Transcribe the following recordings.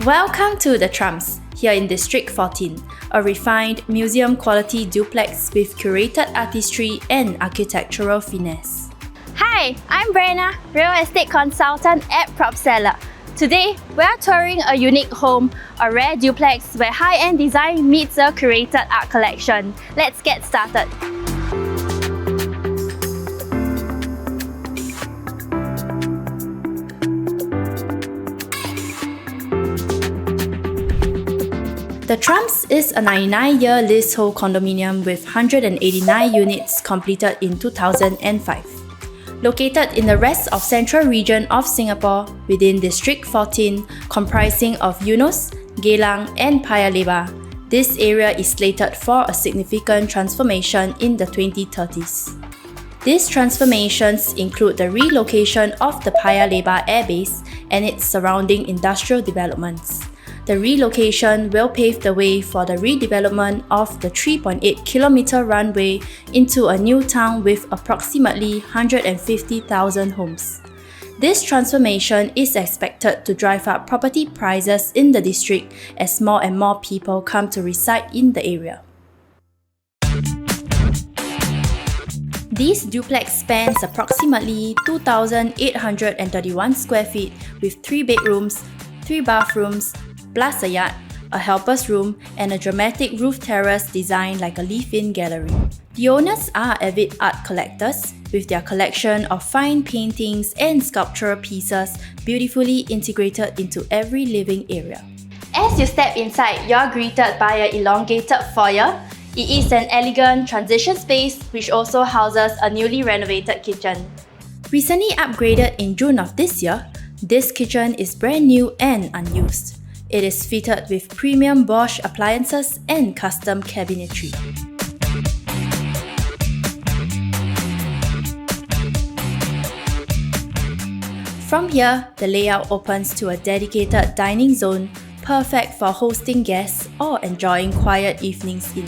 Welcome to The Trumps, here in District 14, a refined, museum-quality duplex with curated artistry and architectural finesse. Hi, I'm Brenna, real estate consultant at Propseller. Today, we're touring a unique home, a rare duplex where high-end design meets a curated art collection. Let's get started. The Trumps is a 99-year leasehold condominium with 189 units completed in 2005. Located in the rest of central region of Singapore within District 14, comprising of Eunos, Geylang and Paya Lebar, this area is slated for a significant transformation in the 2030s. These transformations include the relocation of the Paya Lebar Air Base and its surrounding industrial developments. The relocation will pave the way for the redevelopment of the 3.8-kilometer runway into a new town with approximately 150,000 homes. This transformation is expected to drive up property prices in the district as more and more people come to reside in the area. This duplex spans approximately 2,831 square feet with 3 bedrooms, 3 bathrooms, plus a yard, a helper's room, and a dramatic roof terrace designed like a live-in gallery. The owners are avid art collectors, with their collection of fine paintings and sculptural pieces beautifully integrated into every living area. As you step inside, you're greeted by an elongated foyer. It is an elegant transition space which also houses a newly renovated kitchen. Recently upgraded in June of this year, this kitchen is brand new and unused. It is fitted with premium Bosch appliances and custom cabinetry. From here, the layout opens to a dedicated dining zone, perfect for hosting guests or enjoying quiet evenings in.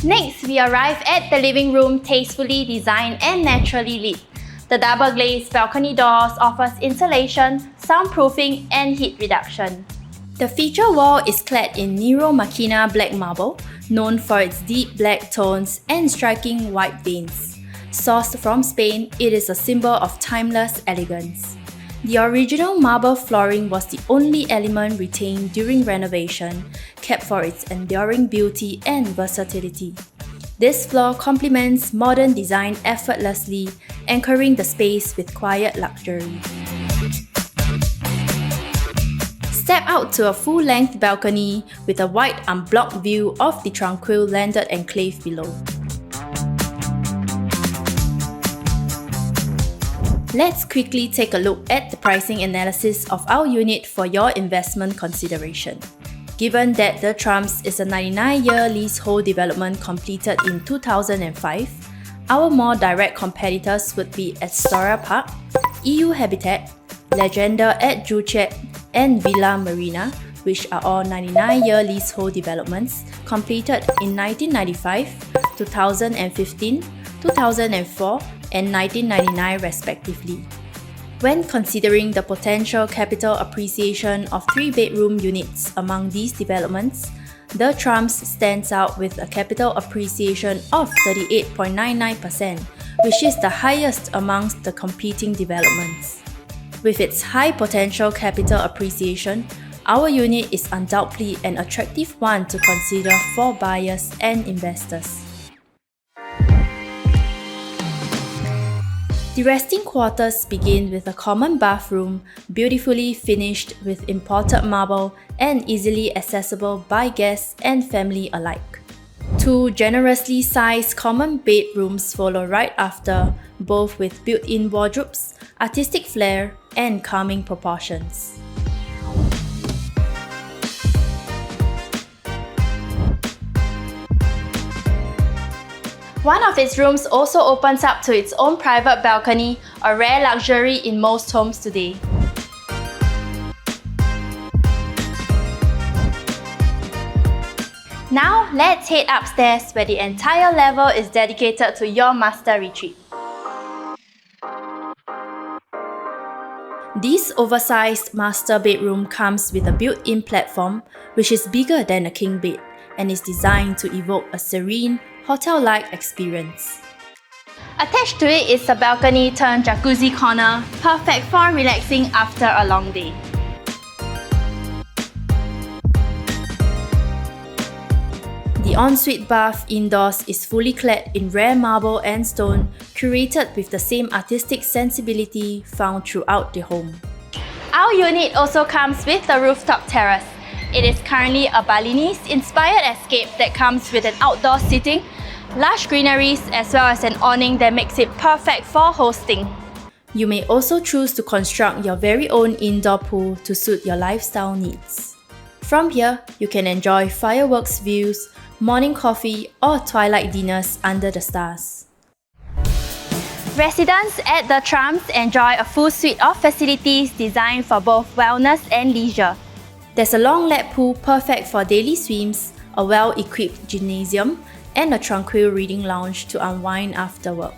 Next, we arrive at the living room, tastefully designed and naturally lit. The double-glazed balcony doors offers insulation, soundproofing, and heat reduction. The feature wall is clad in Nero Machina black marble, known for its deep black tones and striking white veins. Sourced from Spain, it is a symbol of timeless elegance. The original marble flooring was the only element retained during renovation, kept for its enduring beauty and versatility. This floor complements modern design effortlessly, anchoring the space with quiet luxury. Step out to a full-length balcony with a wide unblocked view of the tranquil landed enclave below. Let's quickly take a look at the pricing analysis of our unit for your investment consideration. Given that The Trumps is a 99-year leasehold development completed in 2005, our more direct competitors would be Astoria Park, EU Habitat, Legenda at Joo Chiat, and Villa Marina, which are all 99-year leasehold developments completed in 1995, 2015, 2004, and 1999 respectively. When considering the potential capital appreciation of 3-bedroom units among these developments, The Trumps stands out with a capital appreciation of 38.99%, which is the highest amongst the competing developments. With its high potential capital appreciation, our unit is undoubtedly an attractive one to consider for buyers and investors. The resting quarters begin with a common bathroom, beautifully finished with imported marble and easily accessible by guests and family alike. 2 generously sized common bedrooms follow right after, both with built-in wardrobes, artistic flair, and calming proportions. One of its rooms also opens up to its own private balcony, a rare luxury in most homes today. Now, let's head upstairs where the entire level is dedicated to your master retreat. This oversized master bedroom comes with a built-in platform which is bigger than a king bed and is designed to evoke a serene, hotel-like experience. Attached to it is a balcony turned jacuzzi corner, perfect for relaxing after a long day. The ensuite bath indoors is fully clad in rare marble and stone, curated with the same artistic sensibility found throughout the home. Our unit also comes with a rooftop terrace. It is currently a Balinese-inspired escape that comes with an outdoor seating, lush greeneries, as well as an awning that makes it perfect for hosting. You may also choose to construct your very own indoor pool to suit your lifestyle needs. From here, you can enjoy fireworks views, morning coffee, or twilight dinners under the stars. Residents at the Trumps enjoy a full suite of facilities designed for both wellness and leisure. There's a long lap pool perfect for daily swims, a well-equipped gymnasium, and a tranquil reading lounge to unwind after work.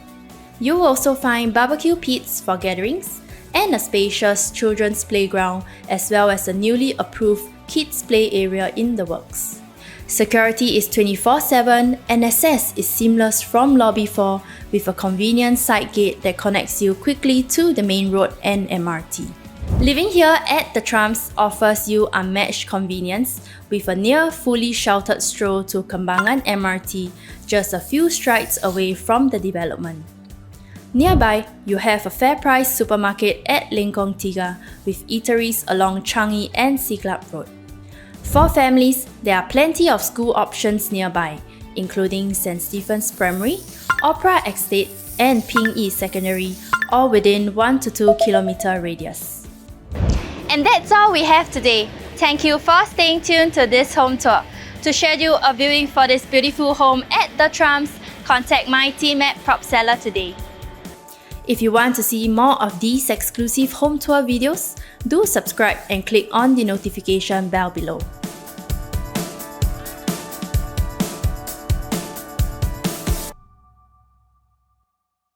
You will also find barbecue pits for gatherings, and a spacious children's playground, as well as a newly approved kids' play area in the works. Security is 24/7 and access is seamless from lobby 4 with a convenient side gate that connects you quickly to the main road and MRT. Living here at the Trumps offers you unmatched convenience with a near fully sheltered stroll to Kembangan MRT just a few strides away from the development. Nearby, you have a FairPrice supermarket at Lengkong 3 with eateries along Changi and Siglap Road. For families, there are plenty of school options nearby, including St. Stephen's Primary, Opera Estate, and Ping Yi Secondary, all within 1 to 2 kilometer radius. And that's all we have today. Thank you for staying tuned to this home tour. To schedule a viewing for this beautiful home at the Trumps, contact my team at Propseller today. If you want to see more of these exclusive home tour videos, do subscribe and click on the notification bell below.